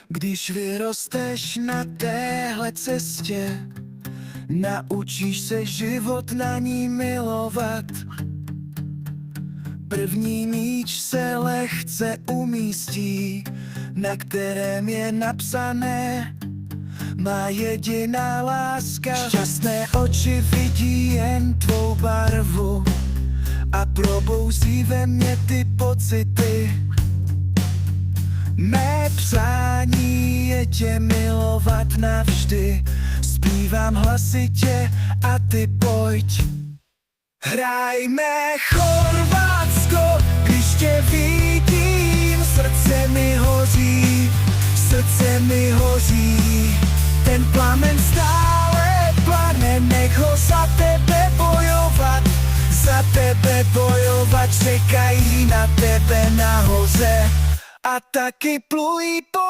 Když vyrosteš na téhle cestě, naučíš se život na ní milovat. První míč se lehce umístí, na kterém je napsané: má jediná láska. Šťastné oči vidí jen tvou barvu a probouzí ve mně ty pocity. Mé přání je tě milovat navždy. Zpívám hlasitě a ty pojď. Hrajme Chorvatsko, když tě vidím, srdce mi hoří, srdce mi hoří. Ten plamen stále plane, nech ho za tebe bojovat, čekají na tebe nahoře a taky plují po